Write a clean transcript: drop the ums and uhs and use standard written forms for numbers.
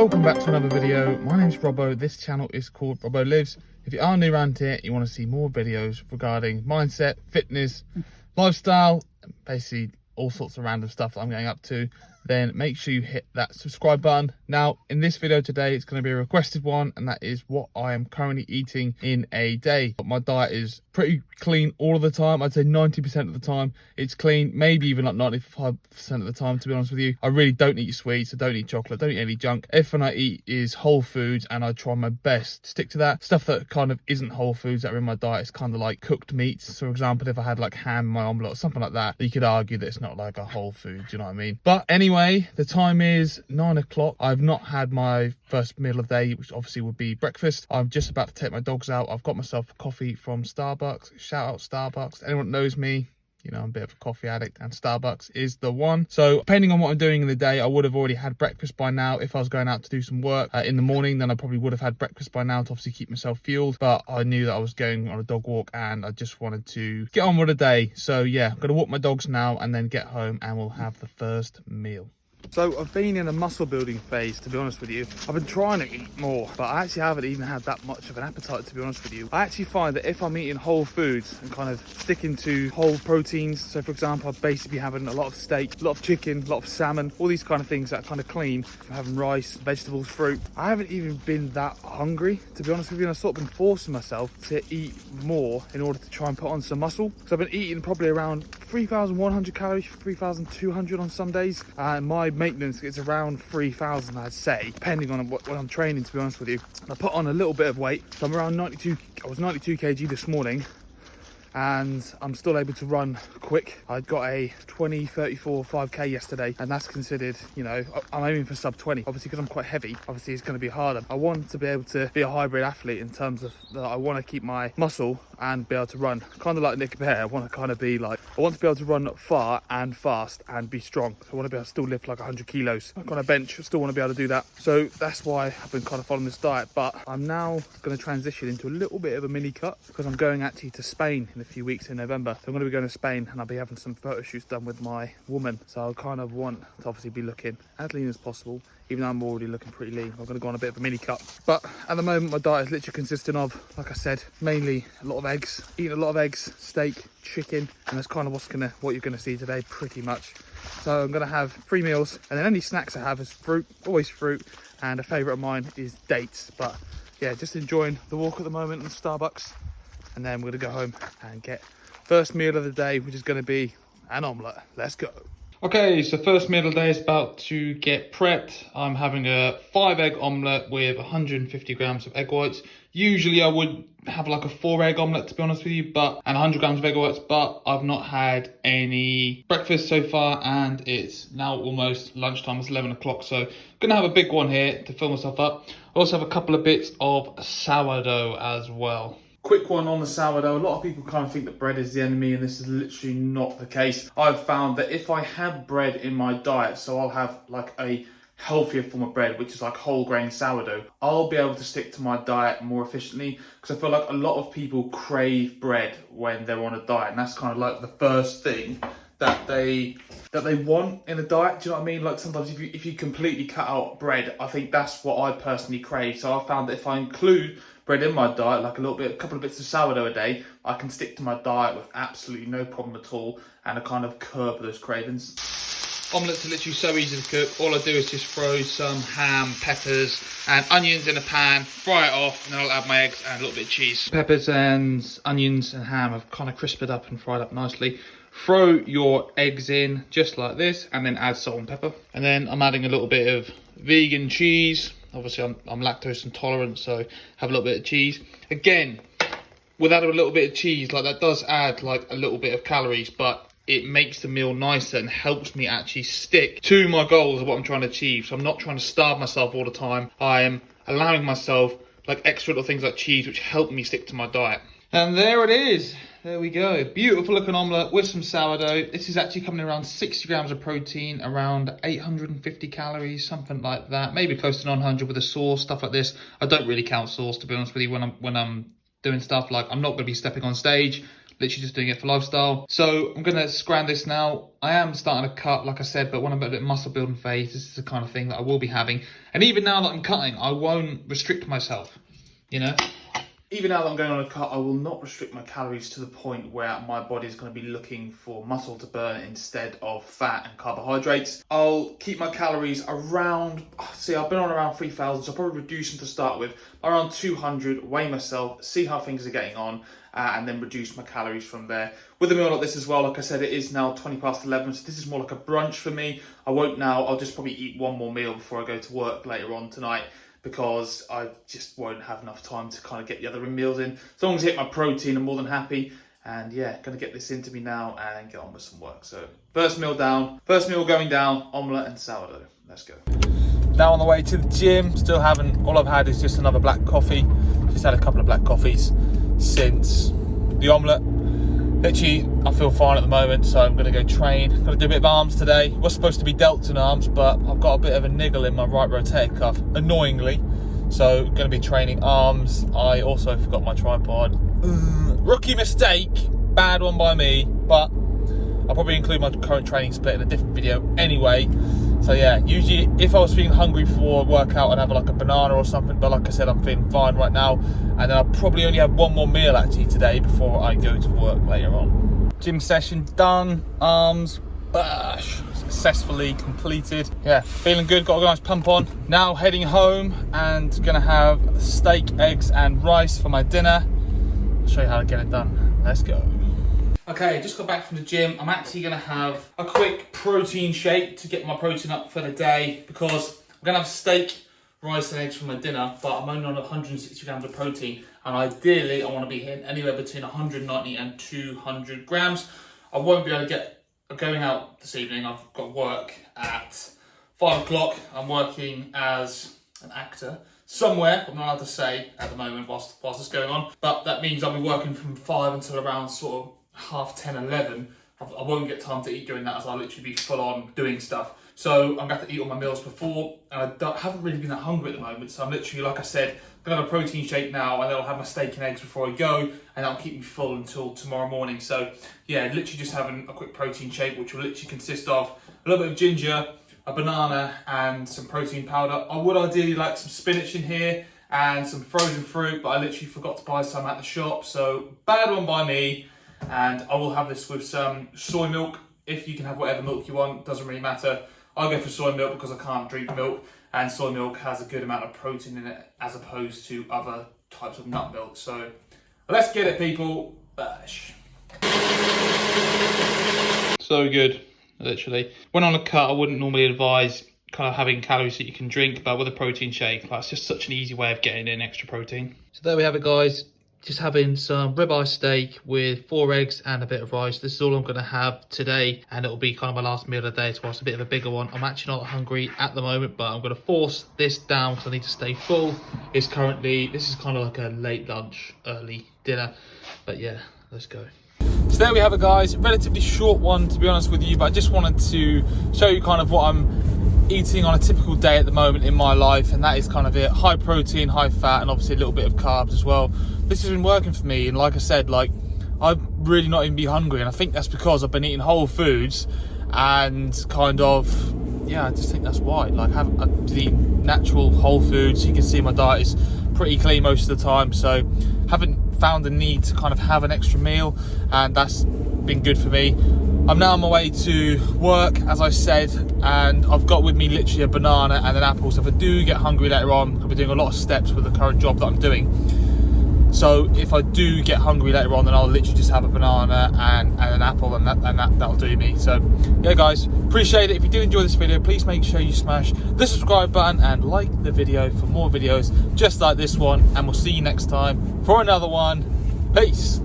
Welcome back to another video. My name's Robbo. This channel is called Robbo Lives. If you are new around here, you want to see more videos regarding mindset, fitness, lifestyle, basically all sorts of random stuff that I'm getting up to, then make sure you hit that subscribe button. Now, in this video today, it's going to be a requested one, and that is what I am currently eating in a day. But my diet is pretty clean all of the time. I'd say 90% of the time it's clean, maybe even like 95% of the time, to be honest with you. I really don't eat sweets, I don't eat chocolate, don't eat any junk. Everything I eat is whole foods, and I try my best to stick to that. Stuff that kind of isn't whole foods that are in my diet is kind of like cooked meats. So for example, if I had like ham in my omelette or something like that, you could argue that it's not like a whole food, do you know what I mean? But anyway, the time is 9 o'clock. I've not had my first meal of the day, which obviously would be breakfast. I'm just about to take my dogs out. I've got myself a coffee from Starbucks. Shout out Starbucks. Anyone that knows me, you know, I'm a bit of a coffee addict, and Starbucks is the one. So depending on what I'm doing in the day, I would have already had breakfast by now. If I was going out to do some work in the morning, then I probably would have had breakfast by now to obviously keep myself fueled. But I knew that I was going on a dog walk and I just wanted to get on with the day. So yeah, I'm going to walk my dogs now and then get home and we'll have the first meal. So I've been in a muscle building phase, to be honest with you. I've been trying to eat more, but I actually haven't even had that much of an appetite, to be honest with you. I actually find that if I'm eating whole foods and kind of sticking to whole proteins, so for example, I'll basically be having a lot of steak, a lot of chicken, a lot of salmon, all these kind of things that are kind of clean. I'm having rice, vegetables, fruit. I haven't even been that hungry, to be honest with you, and I've sort of been forcing myself to eat more in order to try and put on some muscle. So I've been eating probably around 3,100 calories, 3,200 on some days, and my maintenance is around 3,000, I'd say, depending on what I'm training, to be honest with you. I put on a little bit of weight, so I'm around 92. I was 92 kg this morning, and I'm still able to run quick. I got a 20:34 5k yesterday, and that's considered, you know, I'm aiming for sub 20. Obviously, because I'm quite heavy, obviously it's going to be harder. I want to be able to be a hybrid athlete in terms of that. I want to keep my muscle and be able to run, kind of like Nick Bear. I want to kind of be like, I want to be able to run far and fast and be strong. So I want to be able to still lift like 100 kilos like on a bench. I still want to be able to do that. So that's why I've been kind of following this diet. But I'm now going to transition into a little bit of a mini cut, because I'm going actually to Spain in a few weeks in November. So I'm going to be going to Spain, and I'll be having some photo shoots done with my woman. So I kind of want to obviously be looking as lean as possible, even though I'm already looking pretty lean. I'm going to go on a bit of a mini cut. But at the moment, my diet is literally consisting of, like I said, mainly a lot of eggs, eating a lot of eggs, steak, chicken, and that's kind of what you're gonna see today, pretty much. So I'm gonna have 3 meals, and then any snacks I have is fruit, always fruit, and a favourite of mine is dates. But yeah, just enjoying the walk at the moment in Starbucks, and then we're gonna go home and get first meal of the day, which is gonna be an omelette. Let's go. Okay, so first meal of the day is about to get prepped. I'm having a 5-egg omelette with 150 grams of egg whites. Usually I would have like a 4-egg omelette, to be honest with you, and 100 grams of egg whites, but I've not had any breakfast so far, and it's now almost lunchtime. It's 11 o'clock, so I'm gonna have a big one here to fill myself up. I also have a couple of bits of sourdough as well. Quick one on the sourdough. A lot of people kind of think that bread is the enemy, and this is literally not the case. I've found that if I have bread in my diet, so I'll have like a healthier form of bread, which is like whole grain sourdough, I'll be able to stick to my diet more efficiently, because I feel like a lot of people crave bread when they're on a diet, and that's kind of like the first thing that they want in a diet. Do you know what I mean? Like sometimes if you completely cut out bread, I think that's what I personally crave. So I found that if I include bread in my diet, like a couple of bits of sourdough a day, I can stick to my diet with absolutely no problem at all, and I kind of curb those cravings. Omelettes are literally so easy to cook. All I do is just throw some ham, peppers, and onions in a pan, fry it off, and then I'll add my eggs and a little bit of cheese. Peppers and onions and ham have kind of crisped up and fried up nicely. Throw your eggs in just like this, and then add salt and pepper. And then I'm adding a little bit of vegan cheese. Obviously I'm lactose intolerant, so have a little bit of cheese. Again, without a little bit of cheese, like that does add like a little bit of calories, but it makes the meal nicer and helps me actually stick to my goals of what I'm trying to achieve. So I'm not trying to starve myself all the time. I am allowing myself like extra little things like cheese, which help me stick to my diet. And there it is. There we go. Beautiful looking omelette with some sourdough. This is actually coming around 60 grams of protein, around 850 calories, something like that. Maybe close to 900 with a sauce, stuff like this. I don't really count sauce, to be honest with you, when I'm doing stuff. Like, I'm not going to be stepping on stage. literally just doing it for lifestyle. So I'm gonna scram this now. I am starting to cut, like I said, but when I'm at a muscle building phase, this is the kind of thing that I will be having. And even now that I'm cutting, I won't restrict myself, you know? Even now that I'm going on a cut, I will not restrict my calories to the point where my body is going to be looking for muscle to burn instead of fat and carbohydrates. I'll keep my calories around, see, I've been on around 3,000, so I'll probably reduce them to start with, around 200, weigh myself, see how things are getting on, and then reduce my calories from there. With a meal like this as well, like I said, it is now 20 past 11, so this is more like a brunch for me. I'll just probably eat one more meal before I go to work later on tonight, because I just won't have enough time to kind of get the other meals in. As long as I hit my protein, I'm more than happy. And yeah, gonna get this into me now and get on with some work. So first meal going down, omelette and sourdough. Let's go. Now on the way to the gym, still haven't, all I've had is just another black coffee. Just had a couple of black coffees since the omelette. Literally, I feel fine at the moment, so I'm gonna go train. Gonna do a bit of arms today. Was supposed to be delts and arms, but I've got a bit of a niggle in my right rotator cuff, annoyingly. So gonna be training arms. I also forgot my tripod. Rookie mistake, bad one by me, but I'll probably include my current training split in a different video anyway. So yeah, usually if I was feeling hungry for a workout, I'd have like a banana or something, but like I said, I'm feeling fine right now. And then I'll probably only have one more meal actually today before I go to work later on. Gym session done, arms, bash, successfully completed. Yeah, feeling good, got a nice pump on. Now heading home and gonna have steak, eggs and rice for my dinner. I'll show you how to get it done. Let's go. Okay, just got back from the gym. I'm actually going to have a quick protein shake to get my protein up for the day, because I'm going to have steak, rice and eggs for my dinner, but I'm only on 160 grams of protein, and ideally I want to be hitting anywhere between 190 and 200 grams. I won't be able to get going out this evening. I've got work at 5 o'clock. I'm working as an actor somewhere, I'm not allowed to say at the moment whilst it's going on, but that means I'll be working from 5 until around sort of 10:30, 11. I won't get time to eat during that, as I'll literally be full on doing stuff. So I'm going to have to eat all my meals before, and I haven't really been that hungry at the moment. So I'm literally, like I said, going to have a protein shake now, and then I'll have my steak and eggs before I go, and that'll keep me full until tomorrow morning. So yeah, literally just having a quick protein shake, which will literally consist of a little bit of ginger, a banana, and some protein powder. I would ideally like some spinach in here and some frozen fruit, but I literally forgot to buy some at the shop. So bad one by me. And I will have this with some soy milk. If you can have whatever milk you want, doesn't really matter. I'll go for soy milk because I can't drink milk, and soy milk has a good amount of protein in it as opposed to other types of nut milk. So let's get it, people. Bash. So good, literally. When on a cut, I wouldn't normally advise kind of having calories that you can drink, but with a protein shake, that's just such an easy way of getting in extra protein. So there we have it, guys. Just having some ribeye steak with 4 eggs and a bit of rice. This is all I'm going to have today, and it'll be kind of my last meal of the day, so it's a bit of a bigger one. I'm actually not hungry at the moment, but I'm going to force this down because I need to stay full. This is kind of like a late lunch, early dinner, but yeah, let's go. So there we have it, guys. Relatively short one, to be honest with you, but I just wanted to show you kind of what I'm eating on a typical day at the moment in my life, and that is kind of it. High protein, high fat, and obviously a little bit of carbs as well. This has been working for me, and like I said, like, I've really not even been hungry, and I think that's because I've been eating whole foods, and kind of, yeah, I just think that's why. Like, I eat natural whole foods. You can see my diet is pretty clean most of the time, so haven't found the need to kind of have an extra meal, and that's been good for me. I'm now on my way to work, as I said, and I've got with me literally a banana and an apple. So if I do get hungry later on, I'll be doing a lot of steps with the current job that I'm doing. So if I do get hungry later on, then I'll literally just have a banana and an apple, and that'll do me. So yeah, guys, appreciate it. If you do enjoy this video, please make sure you smash the subscribe button and like the video for more videos just like this one. And we'll see you next time for another one. Peace.